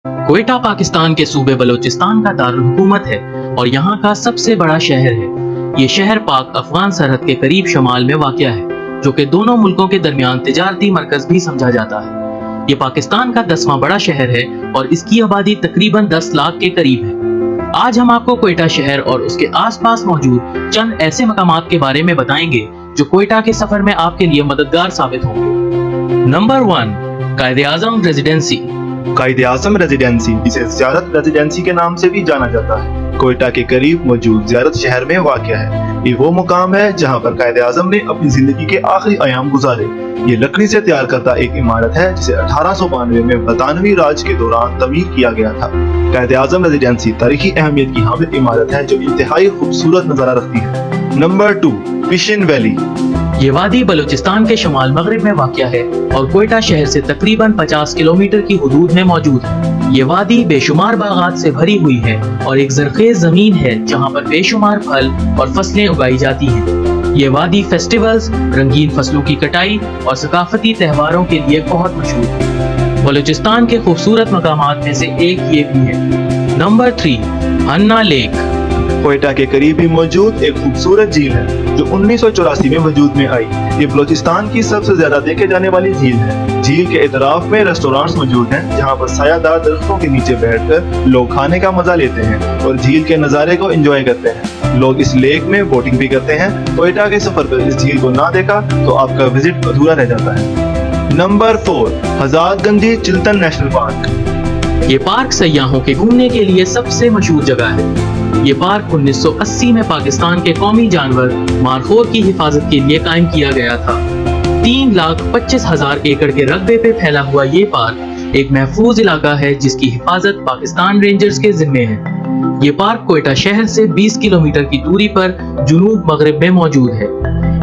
कोयटा पाकिस्तान के सूबे बलोचिस्तान का दारुल हुकूमत है और यहाँ का सबसे बड़ा शहर है। ये शहर पाक अफगान सरहद के करीब शमाल में वाक़या है, जो कि दोनों मुल्कों के दरमियान तिजारती मरकज भी समझा जाता है। ये पाकिस्तान का 10वां बड़ा शहर है और इसकी आबादी तकरीबन 10 लाख के करीब है। आज हम आपको कोयटा शहर और उसके आसपास मौजूद चंद ऐसे मकामात के बारे में बताएंगे जो कोयटा के सफर में आपके लिए मददगार साबित होंगे। Number 1, Quaid-e-Azam residency. Quaid-e-Azam residency, जिसे ज़ियारत रेजिडेंसी के नाम से भी जाना जाता है, कोयटा के करीब मौजूद ज़ियारत शहर में वाक़या है। ये वो मुकाम है जहाँ पर कायद-ए-आज़म ने अपनी जिंदगी के आखिरी अयाम गुजारे। ये लकड़ी से तैयार करता एक इमारत है जिसे 1892 में बरतानवी राज के दौरान तमीर किया गया था। कायद-ए-आज़म रेजिडेंसी तारीखी अहमियत की हामिल इमारत है जो इंतहाई खूबसूरत नजारा रखती है। Number 2, Pishin valley. ये वादी बलूचिस्तान के शमाल मगरिब में वाक़या है और कोयटा शहर से तकरीबन 50 किलोमीटर की हुदूद में मौजूद है। ये वादी बेशुमार बागात से भरी हुई है और एक ज़रख़ेज़ ज़मीन है जहाँ पर बेशुमार फल और फसलें उगाई जाती हैं। ये वादी फेस्टिवल्स, रंगीन फसलों की कटाई और सकाफती त्योहारों के लिए बहुत मशहूर है। बलूचिस्तान के खूबसूरत मकामात में से एक ये भी है। नंबर 3, हन्ना लेक। कोयटा के करीब ही मौजूद एक खूबसूरत झील है जो 1984 में वजूद में आई। ये बलूचिस्तान की सबसे ज्यादा देखे जाने वाली झील है। झील के इतराफ में रेस्टोरेंट्स मौजूद हैं जहाँ पर सायादार दरख्तों के नीचे बैठकर लोग खाने का मजा लेते हैं और झील के नज़ारे को एंजॉय करते हैं। लोग इस लेक में बोटिंग भी करते हैं। कोयटा के सफर पर इस झील को ना देखा तो आपका विजिट अधूरा रह जाता है। Number 4, Hazarganji Chiltan national park. ये पार्क सयाहों के घूमने के लिए सबसे मशहूर जगह है। ये पार्क 1980 में पाकिस्तान के कौमी जानवर मारखोर की हिफाजत के लिए कायम किया गया था। 3,25,000 एकड़ के रकबे पे फैला हुआ ये पार्क एक महफूज इलाका है जिसकी हिफाजत पाकिस्तान रेंजर्स के जिम्मे है। ये पार्क कोयटा शहर से 20 किलोमीटर की दूरी पर जुनूब मगरिब में मौजूद है।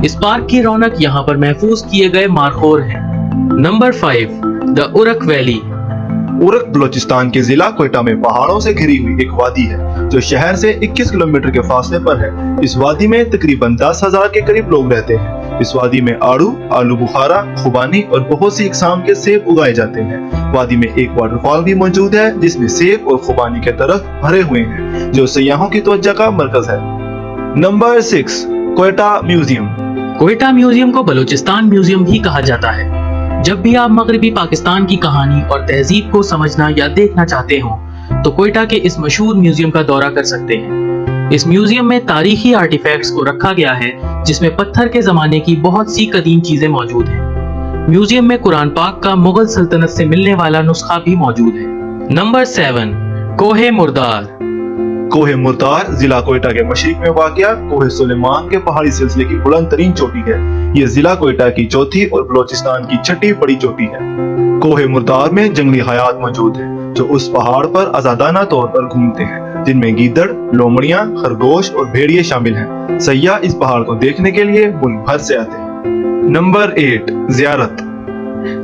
इस पार्क की रौनक यहाँ पर महफूज किए गए मारखोर हैं। Number 5, the Urak valley. Urak Balochistan के जिला कोयटा में पहाड़ों से घिरी हुई एक वादी है जो शहर से 21 किलोमीटर के फासले पर है। इस वादी में तकरीबन 10,000 के करीब लोग रहते हैं। इस वादी में आड़ू, आलू बुखारा, खुबानी और बहुत सी इकसाम के सेब उगाए जाते हैं। वादी में एक वाटरफॉल भी मौजूद है जिसमें सेब और खुबानी के दरख्त भरे हुए हैं जो सयाहों की तवज्जो का मरकज है। Number 6, Quetta museum. Quetta museum को बलूचिस्तान म्यूजियम भी कहा जाता है। जब भी आप मगरबी पाकिस्तान की कहानी और तहजीब को समझना या देखना चाहते हो तो कोयटा के इस मशहूर म्यूजियम का दौरा कर सकते हैं। इस म्यूजियम में तारीखी आर्टिफैक्ट्स को रखा गया है जिसमें पत्थर के जमाने की बहुत सी कदीम चीजें मौजूद हैं। म्यूजियम में कुरान पाक का मुगल सल्तनत से मिलने वाला नुस्खा भी मौजूद है। नंबर 7, कोहे मुर्दार। कोहे मुर्दार जिला कोयटा के मशरिक में वाक़या कोहे सुलेमान के पहाड़ी सिलसिले की बुलंद तरीन चोटी है। ये जिला कोयटा की चौथी और बलूचिस्तान की छठी बड़ी चोटी है। कोहे मुर्दार में जंगली हयात मौजूद है जो उस पहाड़ पर आजादाना तौर पर घूमते हैं, जिनमें गीदड़, लोमड़ियां, खरगोश और भेड़िए शामिल हैं। सयाह इस पहाड़ को देखने के लिए मुल्क भर से आते हैं। नंबर 8, ज़ियारत।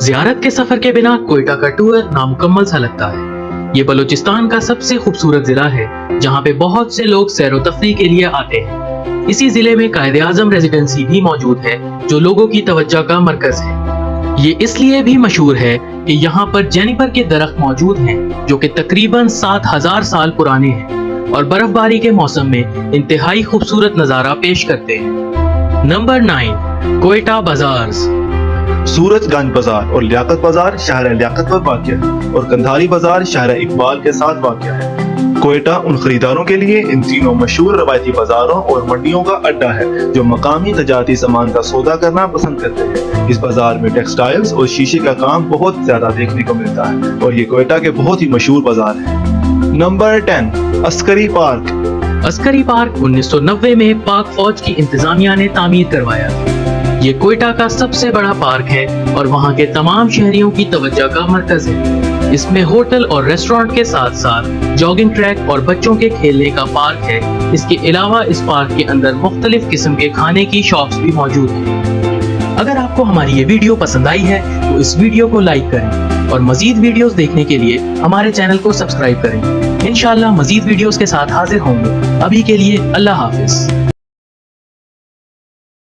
ज़ियारत के सफर के बिना कोयटा का टूर नामुकम्मल सा लगता है। ये बलूचिस्तान का सबसे खूबसूरत जिला है जहाँ पे बहुत से लोग सैर व तफरीह के लिए आते हैं। इसी जिले में कायद-ए-आज़म रेजिडेंसी भी मौजूद है जो लोगों की तवज्जो का मरकज है। ये इसलिए भी मशहूर है कि यहाँ पर जेनिफर के दरख्त मौजूद हैं जो कि तकरीबन 7,000 साल पुराने हैं और बर्फबारी के मौसम में इंतहाई खूबसूरत नज़ारा पेश करते हैं। Number 9, Quetta bazaars. सूरजगंज बाजार और लियाकत बाजार शहर लियाकत पर वाक़या है और कंधारी बाजार शहर इकबाल के साथ वाक़या है। कोयटा उन खरीदारों के लिए इन तीनों मशहूर रवायती बाजारों और मंडियों का अड्डा है जो मकामी तजारती सामान का सौदा करना पसंद करते हैं। इस बाजार में टेक्सटाइल्स और शीशे का काम बहुत ज्यादा देखने को मिलता है और ये कोयटा के बहुत ही मशहूर बाजार है। Number 10, Askari park. Askari park 1990 में पाक फौज की इंतजामिया ने तामीर करवाया। ये कोयटा का सबसे बड़ा पार्क है और वहाँ के तमाम शहरियों की तवज्जो का मरकज है। इसमें होटल और रेस्टोरेंट के साथ साथ जॉगिंग ट्रैक और बच्चों के खेलने का पार्क है। इसके अलावा इस पार्क के अंदर मुख्तलिफ किस्म के खाने की शॉप्स भी मौजूद हैं। अगर आपको हमारी ये वीडियो पसंद आई है तो इस वीडियो को लाइक करें और मजीद वीडियोस देखने के लिए हमारे चैनल को सब्सक्राइब करें। इंशाल्लाह मजीद वीडियोस के साथ हाजिर होंगे। अभी के लिए अल्लाह हाफिज।